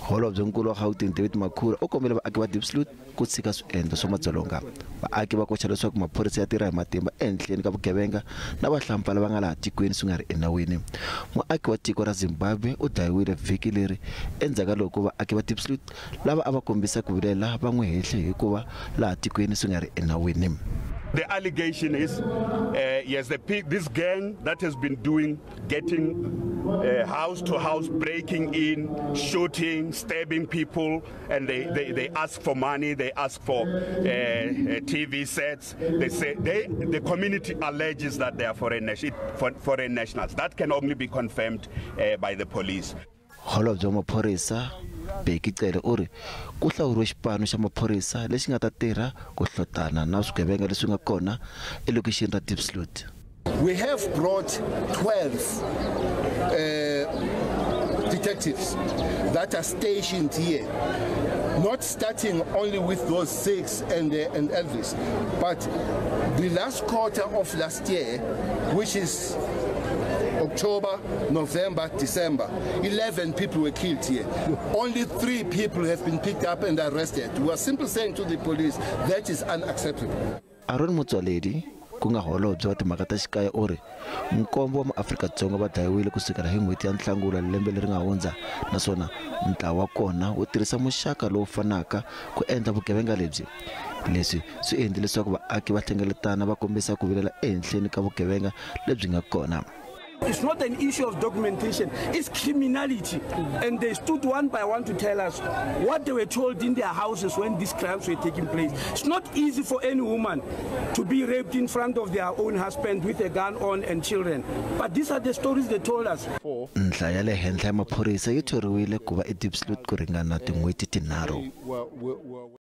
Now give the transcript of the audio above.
Holobye nkulu wa Gauteng David Makhura u kombela vaaki va Diepsloot ku tshika swiendlo swa madzolonga. Vaaki va koxa leswaku maphorisa ya tirha hi matimba ehenhleni ka vugevenga na vahlapfa lava nga laha tikweni swi nga ri enawini. Muaki wa tiko ra Zimbabwe u dlayiwile vhiki leri endzhaku loko vaaki va Diepsloot lava a va kombisa ku vilela va n'wi hehle hikuva laha tikweni swi nga ri enawini. The allegation is, yes, this gang that has been getting house to house, breaking in, shooting, stabbing people, and they ask for money, they ask for TV sets. They say the community alleges that they are foreign nationals. That can only be confirmed by the police. Holobye maphorisa Bheki Cele uri ku hlawuriwe xipano xa maphorisa lexi nga ta tirha ku hlotana na swigevenga leswi nga kona elokixini ra Diepsloot. We have brought 12 detectives that are stationed here, not starting only with those 6 and Elvis, but the last quarter of last year, which is October, November, December, 11 people were killed here. Only 3 people have been picked up and arrested. We are simply saying to the police that is unacceptable. Aeron Motsoaledi ku nga holobye wa timhaka ta xikaya uri nkombo wa maAfrika-Dzonga va dlayiwile kusukela hi n'hweti ya Nhlangula lembe leri nga hundza, naswona ntlawa wa kona wu tirhisa muxaka lowu fanaka ku endla vugevenga lebyi. Leswi swi endle leswaku vaaki va hlengeletana va kombisa ku vilela ehenhleni ka vugevenga lebyi nga kona. It's not an issue of documentation, it's criminality. And they stood one by one to tell us what they were told in their houses when these crimes were taking place. It's not easy for any woman to be raped in front of their own husband with a gun on and children. But these are the stories they told us. Nhlayo ya le henhla ya maphorisa yi thoriwile ku va eDiepsloot ku ringana tin'hweti tinharhu.